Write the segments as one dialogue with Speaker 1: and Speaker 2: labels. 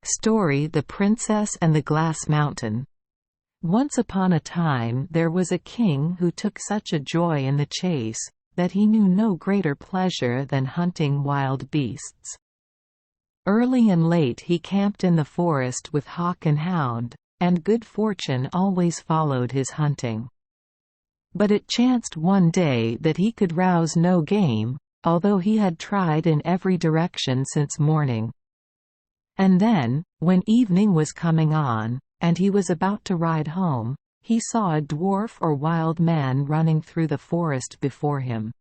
Speaker 1: Story: The Princess and the Glass Mountain. Once upon a time there was a king who took such a joy in the chase, that he knew no greater pleasure than hunting wild beasts. Early and late he camped in the forest with hawk and hound, and good fortune always followed his hunting. But it chanced one day that he could rouse no game, although he had tried in every direction since morning. And then, when evening was coming on, and he was about to ride home, he saw a dwarf or wild man running through the forest before him.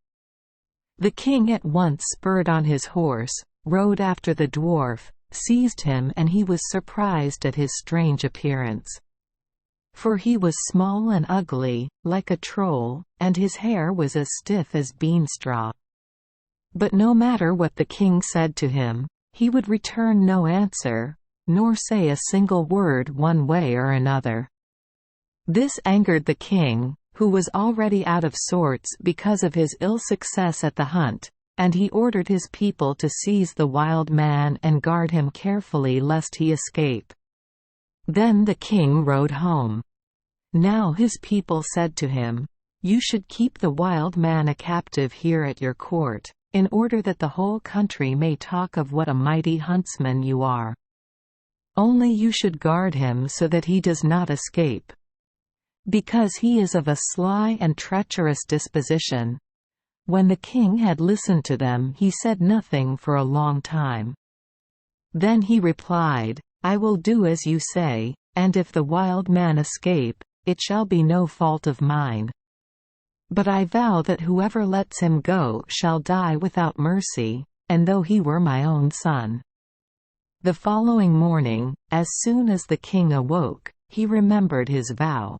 Speaker 1: The king at once spurred on his horse, rode after the dwarf, seized him, and he was surprised at his strange appearance. For he was small and ugly, like a troll, and his hair was as stiff as beanstraw. But no matter what the king said to him, he would return no answer, nor say a single word one way or another. This angered the king, who was already out of sorts because of his ill success at the hunt, and he ordered his people to seize the wild man and guard him carefully lest he escape. Then the king rode home. Now his people said to him, "You should keep the wild man a captive here at your court, in order that the whole country may talk of what a mighty huntsman you are. Only you should guard him so that he does not escape, because he is of a sly and treacherous disposition." When the king had listened to them, he said nothing for a long time. Then he replied, "I will do as you say, and if the wild man escape, it shall be no fault of mine. But I vow that whoever lets him go shall die without mercy, and though he were my own son." The following morning, as soon as the king awoke, he remembered his vow.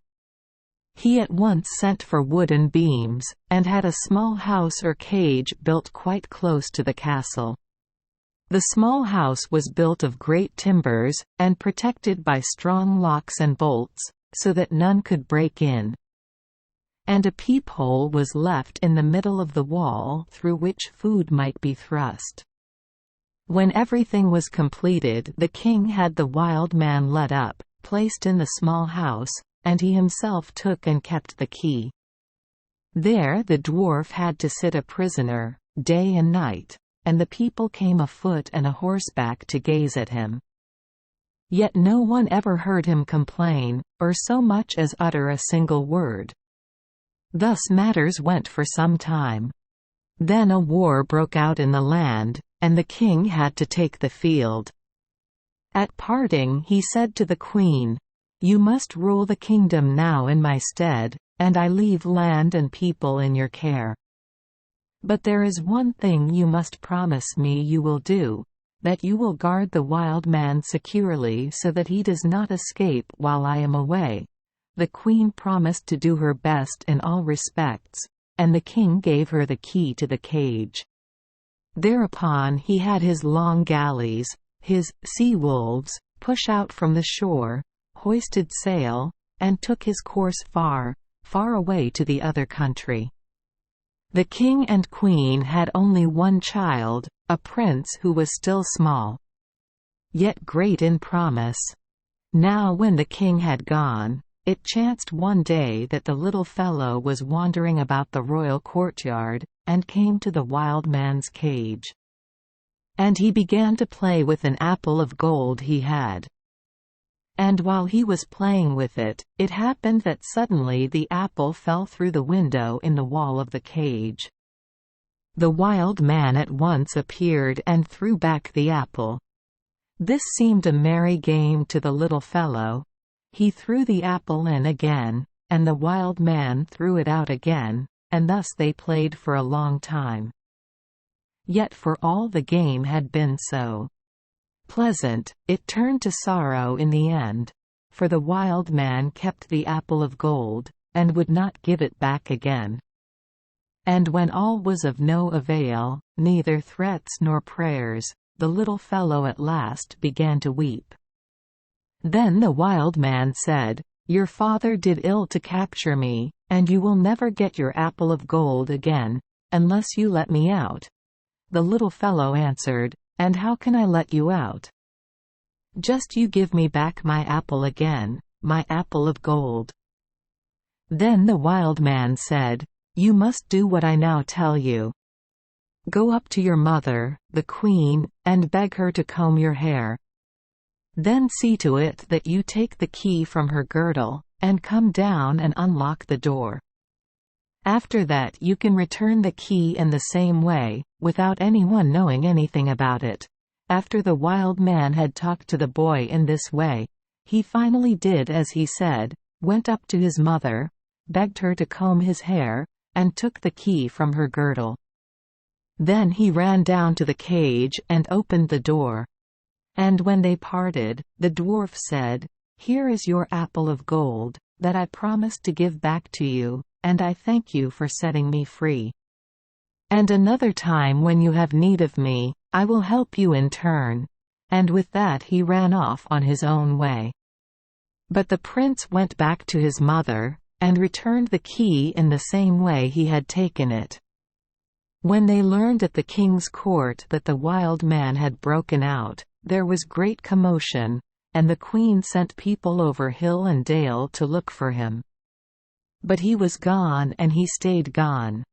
Speaker 1: He at once sent for wooden beams, and had a small house or cage built quite close to the castle. The small house was built of great timbers, and protected by strong locks and bolts, so that none could break in. And a peephole was left in the middle of the wall through which food might be thrust. When everything was completed, the king had the wild man led up, placed in the small house, and he himself took and kept the key. There the dwarf had to sit a prisoner, day and night, and the people came afoot and a horseback to gaze at him. Yet no one ever heard him complain, or so much as utter a single word. Thus matters went for some time. Then a war broke out in the land, and the king had to take the field. At parting he said to the queen, "You must rule the kingdom now in my stead, and I leave land and people in your care. But there is one thing you must promise me you will do, that you will guard the wild man securely so that he does not escape while I am away." The queen promised to do her best in all respects, and the king gave her the key to the cage. Thereupon he had his long galleys, his sea-wolves, push out from the shore, hoisted sail, and took his course far, far away to the other country. The king and queen had only one child, a prince who was still small, yet great in promise. Now when the king had gone, it chanced one day that the little fellow was wandering about the royal courtyard, and came to the wild man's cage. And he began to play with an apple of gold he had. And while he was playing with it, it happened that suddenly the apple fell through the window in the wall of the cage. The wild man at once appeared and threw back the apple. This seemed a merry game to the little fellow. He threw the apple in again, and the wild man threw it out again, and thus they played for a long time. Yet for all the game had been so pleasant, it turned to sorrow in the end, for the wild man kept the apple of gold, and would not give it back again. And when all was of no avail, neither threats nor prayers, the little fellow at last began to weep. Then the wild man said, "Your father did ill to capture me, and you will never get your apple of gold again, unless you let me out." The little fellow answered, "And how can I let you out?" Just you give me back my apple again, my apple of gold." Then the wild man said, "You must do what I now tell you. Go up to your mother, the queen, and beg her to comb your hair. Then see to it that you take the key from her girdle, and come down and unlock the door. After that you can return the key in the same way, without anyone knowing anything about it." After the wild man had talked to the boy in this way, he finally did as he said, went up to his mother, begged her to comb his hair, and took the key from her girdle. Then he ran down to the cage and opened the door. And when they parted, the dwarf said, "Here is your apple of gold, that I promised to give back to you, and I thank you for setting me free. And another time when you have need of me, I will help you in turn." And with that he ran off on his own way. But the prince went back to his mother, and returned the key in the same way he had taken it. When they learned at the king's court that the wild man had broken out, there was great commotion, and the queen sent people over hill and dale to look for him. But he was gone, and he stayed gone.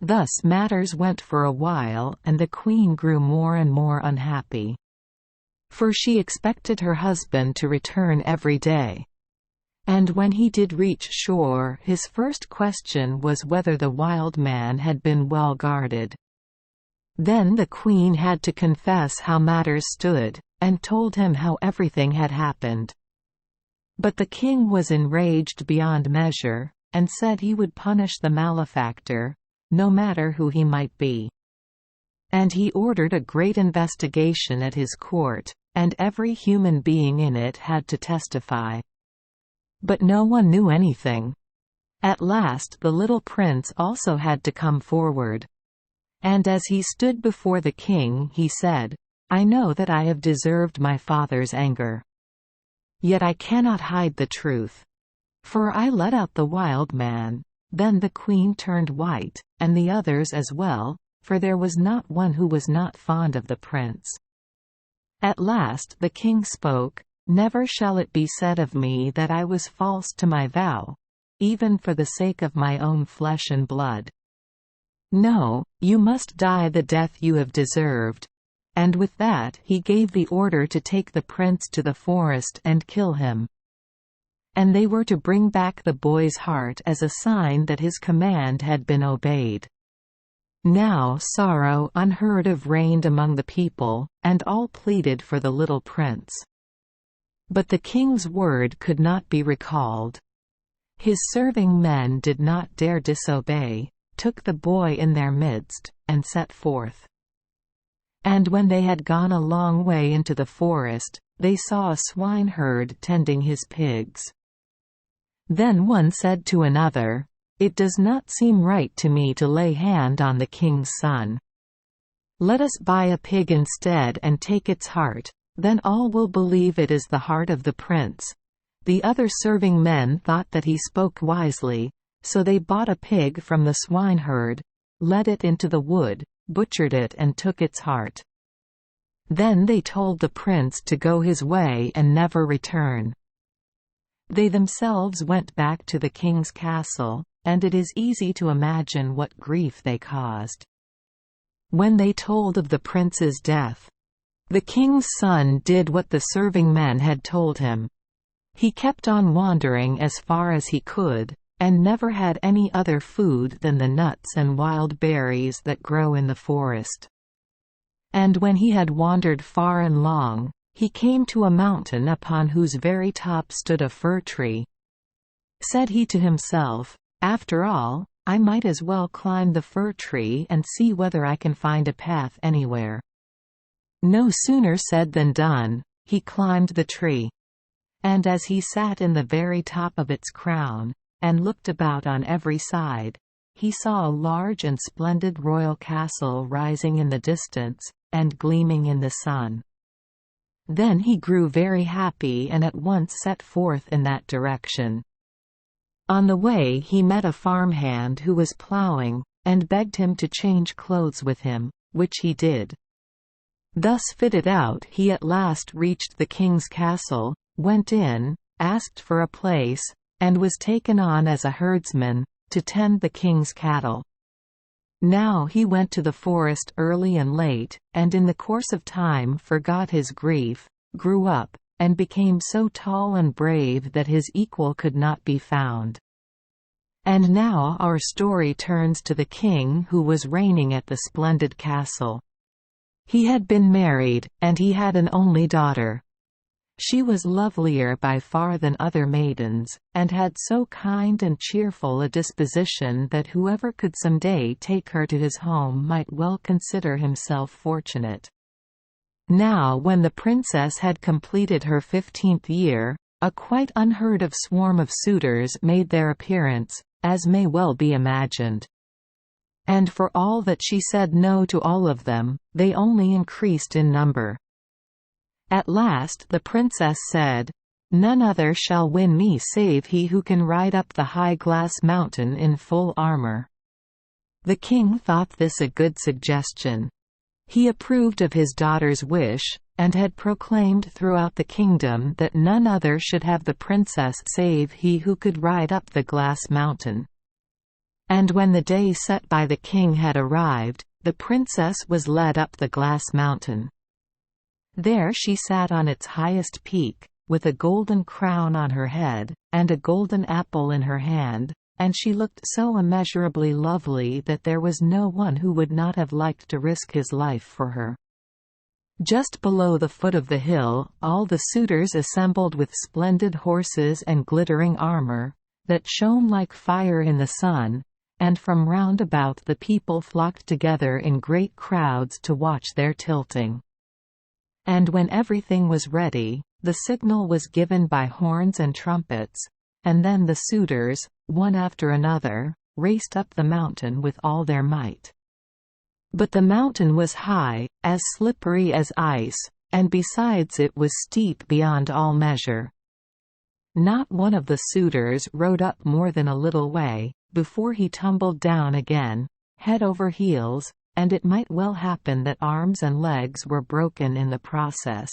Speaker 1: Thus matters went for a while, and the queen grew more and more unhappy. For she expected her husband to return every day. And when he did reach shore, his first question was whether the wild man had been well guarded. Then the queen had to confess how matters stood, and told him how everything had happened. But the king was enraged beyond measure, and said he would punish the malefactor, no matter who he might be. And he ordered a great investigation at his court, and every human being in it had to testify. But no one knew anything. At last the little prince also had to come forward. And as he stood before the king he said, "I know that I have deserved my father's anger. Yet I cannot hide the truth. For I let out the wild man." Then the queen turned white, and the others as well, for there was not one who was not fond of the prince. At last the king spoke, "Never shall it be said of me that I was false to my vow, even for the sake of my own flesh and blood. No, you must die the death you have deserved." And with that he gave the order to take the prince to the forest and kill him. And they were to bring back the boy's heart as a sign that his command had been obeyed. Now sorrow unheard of reigned among the people, and all pleaded for the little prince. But the king's word could not be recalled. His serving men did not dare disobey, took the boy in their midst, and set forth. And when they had gone a long way into the forest, they saw a swineherd tending his pigs. Then one said to another, "It does not seem right to me to lay hand on the king's son. Let us buy a pig instead and take its heart, then all will believe it is the heart of the prince." The other serving men thought that he spoke wisely, so they bought a pig from the swineherd, led it into the wood, butchered it and took its heart. Then they told the prince to go his way and never return. They themselves went back to the king's castle, and it is easy to imagine what grief they caused. When they told of the prince's death, the king's son did what the serving men had told him. He kept on wandering as far as he could, and never had any other food than the nuts and wild berries that grow in the forest. And when he had wandered far and long, he came to a mountain upon whose very top stood a fir tree. Said he to himself, "After all, I might as well climb the fir tree and see whether I can find a path anywhere." No sooner said than done, he climbed the tree. And as he sat in the very top of its crown, and looked about on every side, he saw a large and splendid royal castle rising in the distance, and gleaming in the sun. Then he grew very happy and at once set forth in that direction. On the way he met a farmhand who was plowing, and begged him to change clothes with him, which he did. Thus fitted out, he at last reached the king's castle, went in, asked for a place, and was taken on as a herdsman, to tend the king's cattle. Now he went to the forest early and late, and in the course of time forgot his grief, grew up, and became so tall and brave that his equal could not be found. And now our story turns to the king who was reigning at the splendid castle. He had been married, and he had an only daughter. She was lovelier by far than other maidens, and had so kind and cheerful a disposition that whoever could some day take her to his home might well consider himself fortunate. Now when the princess had completed her 15th year, a quite unheard-of swarm of suitors made their appearance, as may well be imagined. And for all that she said no to all of them, they only increased in number. At last the princess said, "None other shall win me save he who can ride up the high glass mountain in full armor." The king thought this a good suggestion. He approved of his daughter's wish, and had proclaimed throughout the kingdom that none other should have the princess save he who could ride up the glass mountain. And when the day set by the king had arrived, the princess was led up the glass mountain. There she sat on its highest peak, with a golden crown on her head, and a golden apple in her hand, and she looked so immeasurably lovely that there was no one who would not have liked to risk his life for her. Just below the foot of the hill, all the suitors assembled with splendid horses and glittering armor, that shone like fire in the sun, and from round about the people flocked together in great crowds to watch their tilting. And when everything was ready, the signal was given by horns and trumpets, and then the suitors, one after another, raced up the mountain with all their might. But the mountain was high, as slippery as ice, and besides it was steep beyond all measure. Not one of the suitors rode up more than a little way, before he tumbled down again, head over heels, and it might well happen that arms and legs were broken in the process.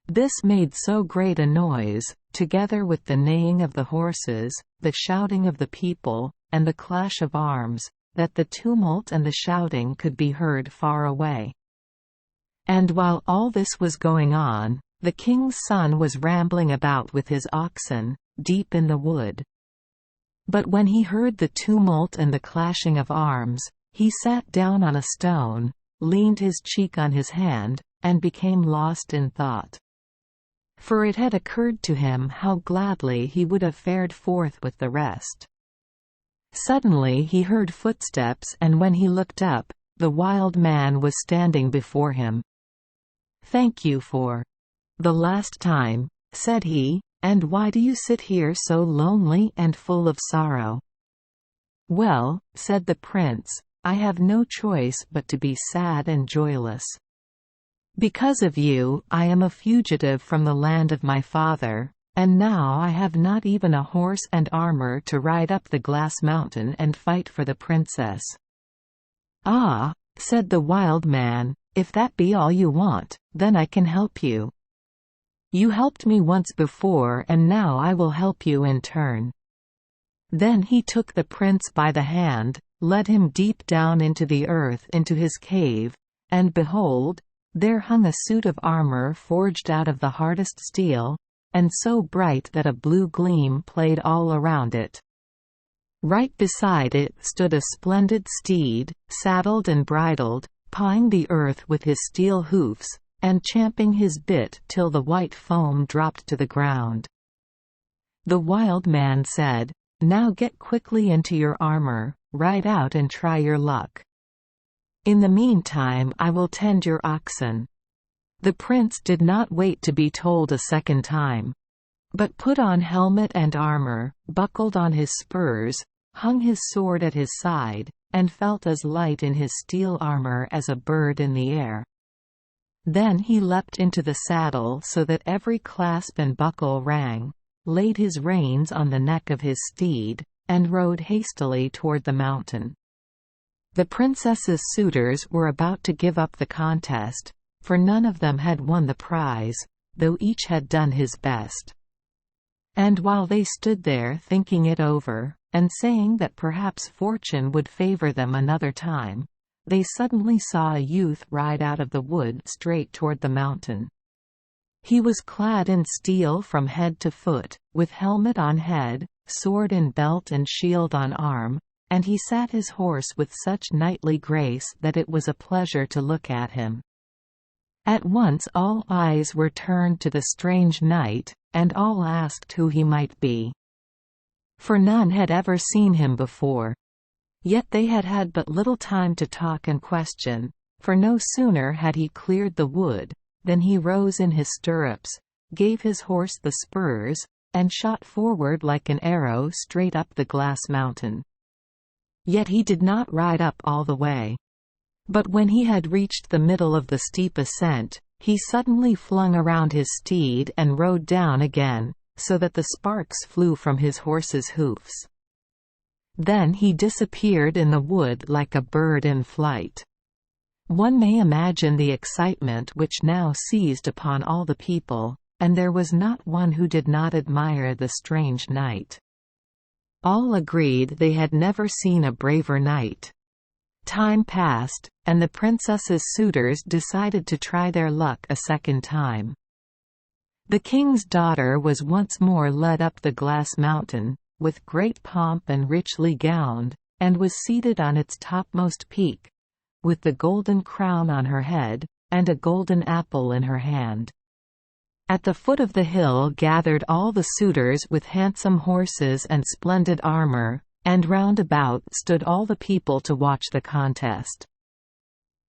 Speaker 1: This made so great a noise, together with the neighing of the horses, the shouting of the people, and the clash of arms, that the tumult and the shouting could be heard far away. And while all this was going on, the king's son was rambling about with his oxen, deep in the wood. But when he heard the tumult and the clashing of arms, he sat down on a stone, leaned his cheek on his hand, and became lost in thought. For it had occurred to him how gladly he would have fared forth with the rest. Suddenly he heard footsteps, and when he looked up, the wild man was standing before him. "Thank you for the last time," said he, "and why do you sit here so lonely and full of sorrow?" "Well," said the prince, "I have no choice but to be sad and joyless. Because of you, I am a fugitive from the land of my father, and now I have not even a horse and armor to ride up the glass mountain and fight for the princess." "Ah," said the wild man, "if that be all you want, then I can help you. You helped me once before, and now I will help you in turn." Then he took the prince by the hand, led him deep down into the earth into his cave, and behold, there hung a suit of armor forged out of the hardest steel, and so bright that a blue gleam played all around it. Right beside it stood a splendid steed, saddled and bridled, pawing the earth with his steel hoofs, and champing his bit till the white foam dropped to the ground. The wild man said, "Now get quickly into your armor, ride out and try your luck. In the meantime I will tend your oxen." The prince did not wait to be told a second time, but put on helmet and armor, buckled on his spurs, hung his sword at his side, and felt as light in his steel armor as a bird in the air. Then he leapt into the saddle so that every clasp and buckle rang, laid his reins on the neck of his steed, and rode hastily toward the mountain. The princess's suitors were about to give up the contest, for none of them had won the prize, though each had done his best. And while they stood there thinking it over, and saying that perhaps fortune would favor them another time, they suddenly saw a youth ride out of the wood straight toward the mountain. He was clad in steel from head to foot, with helmet on head, sword in belt and shield on arm, and he sat his horse with such knightly grace that it was a pleasure to look at him. At once all eyes were turned to the strange knight, and all asked who he might be. For none had ever seen him before. Yet they had had but little time to talk and question, for no sooner had he cleared the wood, than he rose in his stirrups, gave his horse the spurs, and shot forward like an arrow straight up the glass mountain. Yet he did not ride up all the way. But when he had reached the middle of the steep ascent, he suddenly flung around his steed and rode down again, so that the sparks flew from his horse's hoofs. Then he disappeared in the wood like a bird in flight. One may imagine the excitement which now seized upon all the people, and there was not one who did not admire the strange knight. All agreed they had never seen a braver knight. Time passed, and the princess's suitors decided to try their luck a second time. The king's daughter was once more led up the glass mountain, with great pomp and richly gowned, and was seated on its topmost peak, with the golden crown on her head, and a golden apple in her hand. At the foot of the hill gathered all the suitors with handsome horses and splendid armor, and round about stood all the people to watch the contest.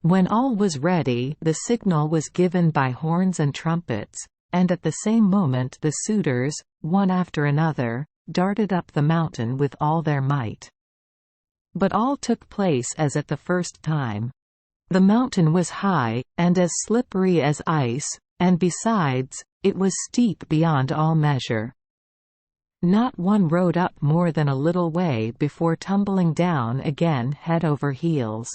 Speaker 1: When all was ready, the signal was given by horns and trumpets, and at the same moment the suitors, one after another, darted up the mountain with all their might. But all took place as at the first time. The mountain was high, and as slippery as ice, and besides, it was steep beyond all measure. Not one rode up more than a little way before tumbling down again head over heels.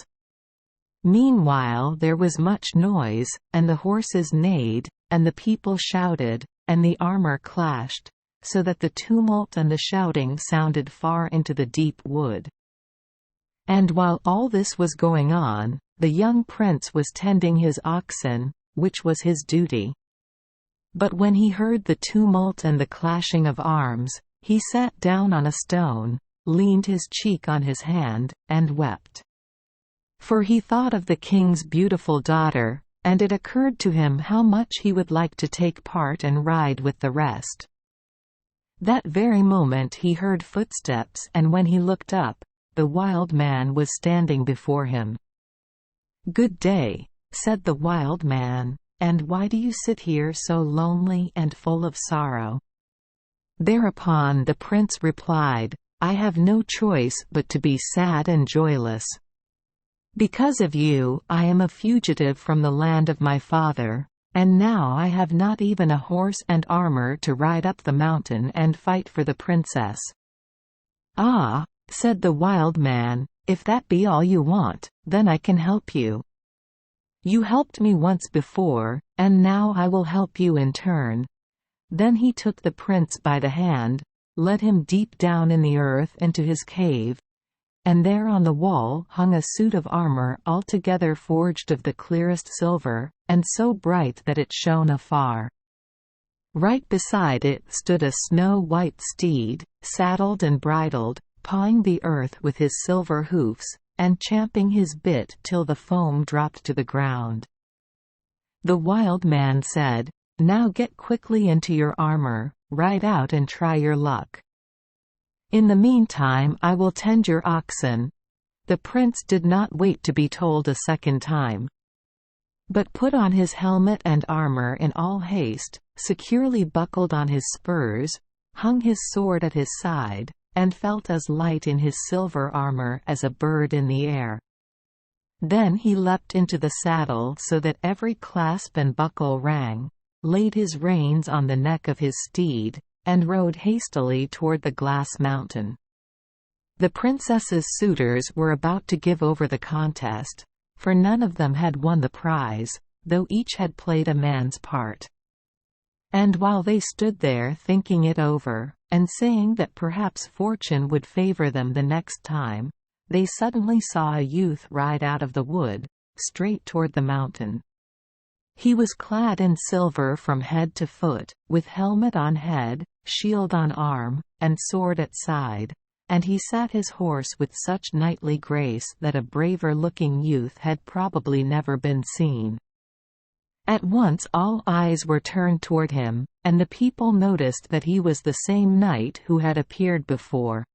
Speaker 1: Meanwhile there was much noise, and the horses neighed, and the people shouted, and the armor clashed, so that the tumult and the shouting sounded far into the deep wood. And while all this was going on, the young prince was tending his oxen, which was his duty. But when he heard the tumult and the clashing of arms, he sat down on a stone, leaned his cheek on his hand, and wept. For he thought of the king's beautiful daughter, and it occurred to him how much he would like to take part and ride with the rest. That very moment he heard footsteps, and when he looked up, the wild man was standing before him. "Good day," said the wild man, "and why do you sit here so lonely and full of sorrow?" Thereupon the prince replied, "I have no choice but to be sad and joyless. Because of you, I am a fugitive from the land of my father, and now I have not even a horse and armor to ride up the mountain and fight for the princess." "Ah," said the wild man, "if that be all you want, then I can help you. You helped me once before, and now I will help you in turn." Then he took the prince by the hand, led him deep down in the earth into his cave, and there on the wall hung a suit of armor altogether forged of the clearest silver, and so bright that it shone afar. Right beside it stood a snow-white steed, saddled and bridled, pawing the earth with his silver hoofs, and champing his bit till the foam dropped to the ground. The wild man said, "Now get quickly into your armor, ride out and try your luck. In the meantime I will tend your oxen." The prince did not wait to be told a second time, but put on his helmet and armor in all haste, securely buckled on his spurs, hung his sword at his side, and felt as light in his silver armor as a bird in the air. Then he leapt into the saddle so that every clasp and buckle rang, laid his reins on the neck of his steed, and rode hastily toward the glass mountain. The princess's suitors were about to give over the contest, for none of them had won the prize, though each had played a man's part. And while they stood there thinking it over, and saying that perhaps fortune would favor them the next time, they suddenly saw a youth ride out of the wood, straight toward the mountain. He was clad in silver from head to foot, with helmet on head, shield on arm, and sword at side, and he sat his horse with such knightly grace that a braver-looking youth had probably never been seen. At once all eyes were turned toward him, and the people noticed that he was the same knight who had appeared before.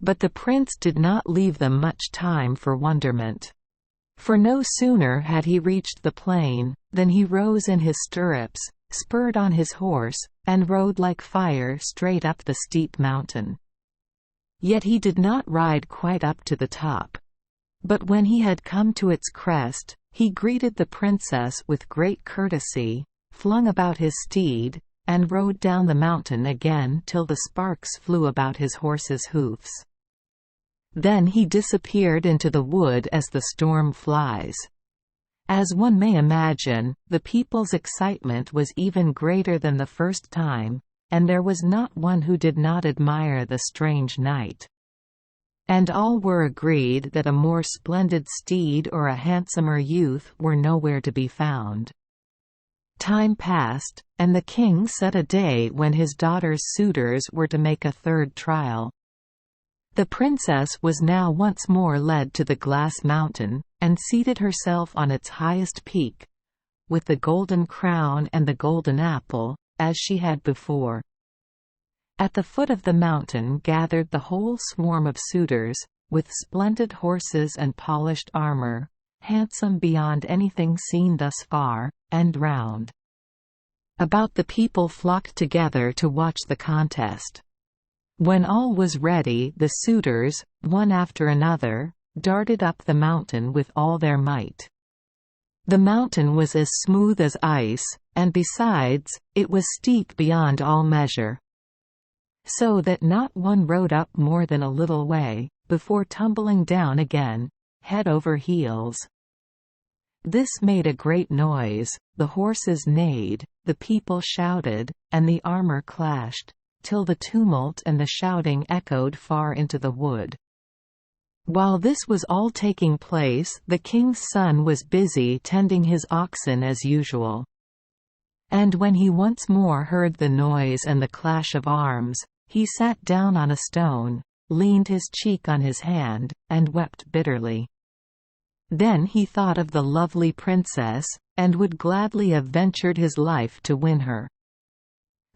Speaker 1: But the prince did not leave them much time for wonderment. For no sooner had he reached the plain, than he rose in his stirrups, spurred on his horse, and rode like fire straight up the steep mountain. Yet he did not ride quite up to the top. But when he had come to its crest, he greeted the princess with great courtesy, flung about his steed, and rode down the mountain again till the sparks flew about his horse's hoofs. Then he disappeared into the wood as the storm flies. As one may imagine, the people's excitement was even greater than the first time, and there was not one who did not admire the strange knight. And all were agreed that a more splendid steed or a handsomer youth were nowhere to be found. Time passed, and the king set a day when his daughter's suitors were to make a third trial. The princess was now once more led to the glass mountain, and seated herself on its highest peak, with the golden crown and the golden apple, as she had before. At the foot of the mountain gathered the whole swarm of suitors, with splendid horses and polished armor, handsome beyond anything seen thus far, and round about the people flocked together to watch the contest. When all was ready, the suitors, one after another, darted up the mountain with all their might. The mountain was as smooth as ice, and besides, it was steep beyond all measure, so that not one rode up more than a little way, before tumbling down again, head over heels. This made a great noise, the horses neighed, the people shouted, and the armor clashed, till the tumult and the shouting echoed far into the wood. While this was all taking place, the king's son was busy tending his oxen as usual. And when he once more heard the noise and the clash of arms, he sat down on a stone, leaned his cheek on his hand, and wept bitterly. Then he thought of the lovely princess, and would gladly have ventured his life to win her.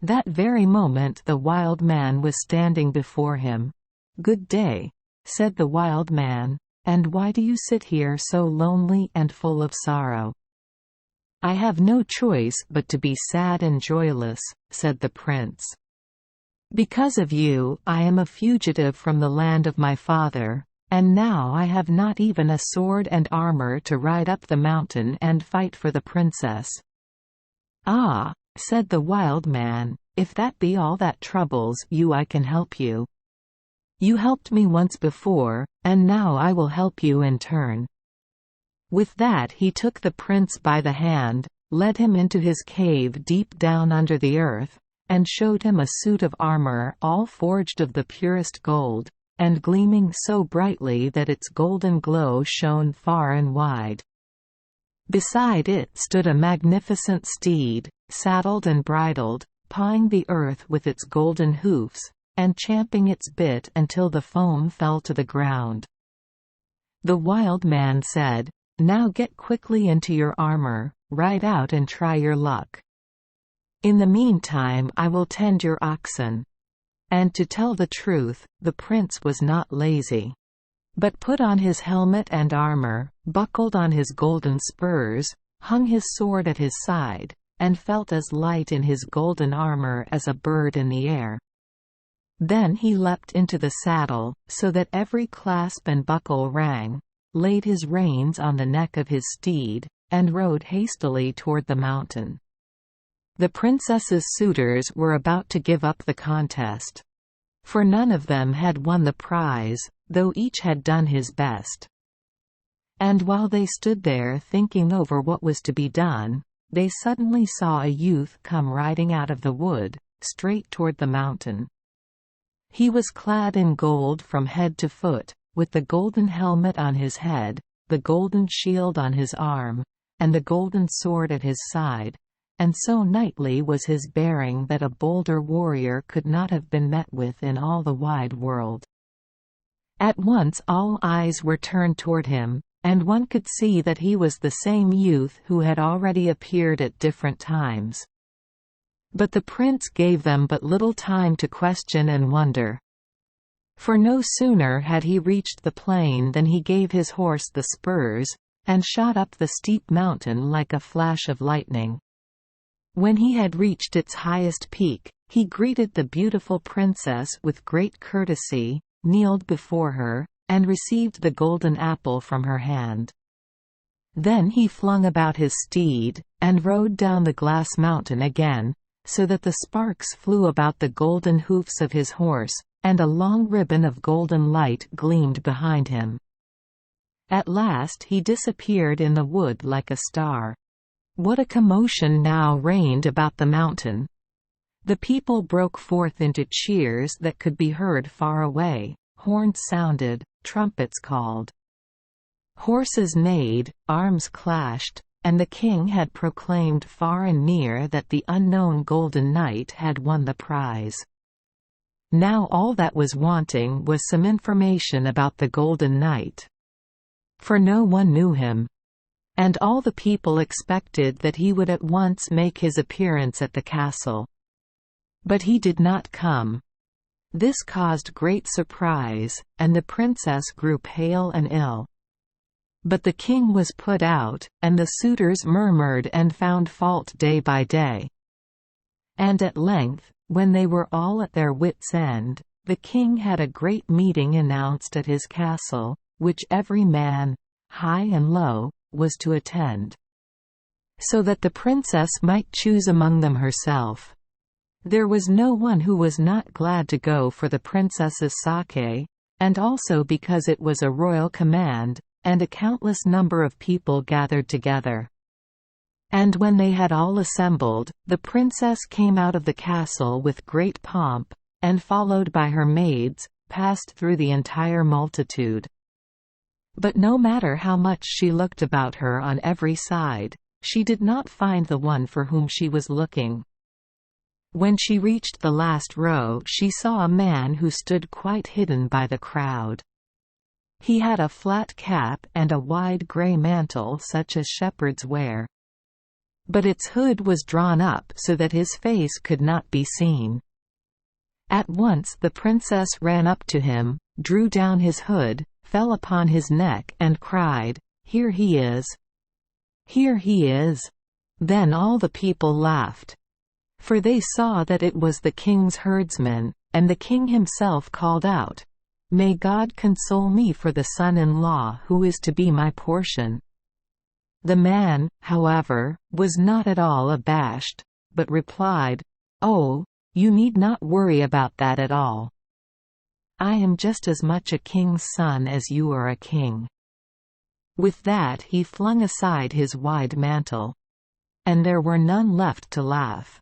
Speaker 1: That very moment the wild man was standing before him. "Good day," said the wild man, "and why do you sit here so lonely and full of sorrow?" "I have no choice but to be sad and joyless," said the prince. "Because of you, I am a fugitive from the land of my father, and now I have not even a sword and armor to ride up the mountain and fight for the princess." "Ah," said the wild man, "if that be all that troubles you, I can help you. You helped me once before, and now I will help you in turn." With that he took the prince by the hand, led him into his cave deep down under the earth, and showed him a suit of armor all forged of the purest gold, and gleaming so brightly that its golden glow shone far and wide. Beside it stood a magnificent steed, saddled and bridled, pawing the earth with its golden hoofs, and champing its bit until the foam fell to the ground. The wild man said, "Now get quickly into your armor, ride out and try your luck. In the meantime I will tend your oxen." And to tell the truth, the prince was not lazy, but put on his helmet and armor, buckled on his golden spurs, hung his sword at his side, and felt as light in his golden armor as a bird in the air. Then he leapt into the saddle, so that every clasp and buckle rang, laid his reins on the neck of his steed, and rode hastily toward the mountain. The princess's suitors were about to give up the contest, for none of them had won the prize, though each had done his best. And while they stood there thinking over what was to be done, they suddenly saw a youth come riding out of the wood, straight toward the mountain. He was clad in gold from head to foot, with the golden helmet on his head, the golden shield on his arm, and the golden sword at his side, and so knightly was his bearing that a bolder warrior could not have been met with in all the wide world. At once all eyes were turned toward him, and one could see that he was the same youth who had already appeared at different times. But the prince gave them but little time to question and wonder. For no sooner had he reached the plain than he gave his horse the spurs, and shot up the steep mountain like a flash of lightning. When he had reached its highest peak, he greeted the beautiful princess with great courtesy, kneeled before her, and received the golden apple from her hand. Then he flung about his steed, and rode down the glass mountain again, so that the sparks flew about the golden hoofs of his horse, and a long ribbon of golden light gleamed behind him. At last he disappeared in the wood like a star. What a commotion now reigned about the mountain! The people broke forth into cheers that could be heard far away, horns sounded, trumpets called. Horses neighed, arms clashed, and the king had proclaimed far and near that the unknown Golden Knight had won the prize. Now all that was wanting was some information about the Golden Knight. For no one knew him. And all the people expected that he would at once make his appearance at the castle. But he did not come. This caused great surprise, and the princess grew pale and ill. But the king was put out, and the suitors murmured and found fault day by day. And at length, when they were all at their wits' end, the king had a great meeting announced at his castle, which every man, high and low, was to attend, so that the princess might choose among them herself. There was no one who was not glad to go for the princess's sake, and also because it was a royal command, and a countless number of people gathered together. And when they had all assembled, the princess came out of the castle with great pomp, and followed by her maids, passed through the entire multitude. But no matter how much she looked about her on every side, she did not find the one for whom she was looking. When she reached the last row, she saw a man who stood quite hidden by the crowd. He had a flat cap and a wide grey mantle such as shepherds wear. But its hood was drawn up so that his face could not be seen. At once the princess ran up to him, drew down his hood, fell upon his neck and cried, "Here he is! Here he is!" Then all the people laughed. For they saw that it was the king's herdsman, and the king himself called out, "May God console me for the son-in-law who is to be my portion." The man, however, was not at all abashed, but replied, "Oh, you need not worry about that at all. I am just as much a king's son as you are a king." With that he flung aside his wide mantle. And there were none left to laugh.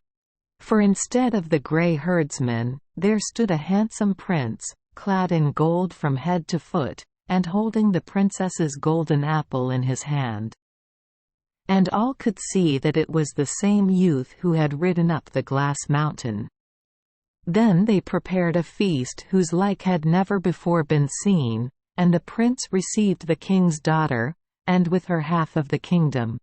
Speaker 1: For instead of the grey herdsman, there stood a handsome prince, clad in gold from head to foot, and holding the princess's golden apple in his hand. And all could see that it was the same youth who had ridden up the glass mountain. Then they prepared a feast whose like had never before been seen, and the prince received the king's daughter, and with her half of the kingdom.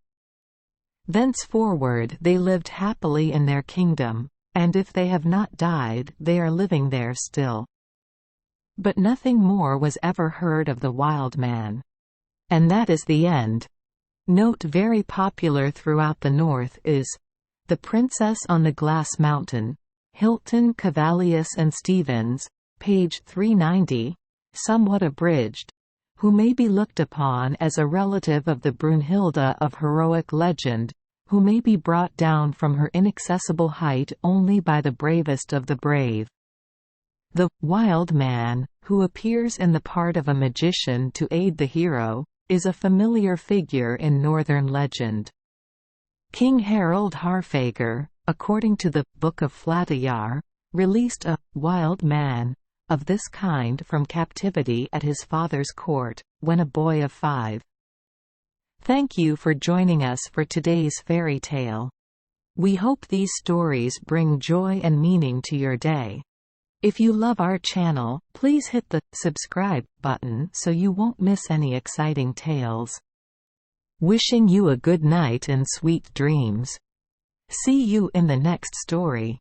Speaker 1: Thenceforward they lived happily in their kingdom, and if they have not died, they are living there still. But nothing more was ever heard of the wild man. And that is the end. Note very popular throughout the North is The Princess on the Glass Mountain, Hilton, Cavalius and Stevens, page 390, somewhat abridged, who may be looked upon as a relative of the Brunhilde of heroic legend, who may be brought down from her inaccessible height only by the bravest of the brave. The wild man, who appears in the part of a magician to aid the hero, is a familiar figure in northern legend. King Harald Harfager, according to the Book of Flateyjar, released a «wild man» of this kind from captivity at his father's court, when a boy of 5. Thank you for joining us for today's fairy tale. We hope these stories bring joy and meaning to your day. If you love our channel, please hit the subscribe button so you won't miss any exciting tales. Wishing you a good night and sweet dreams. See you in the next story.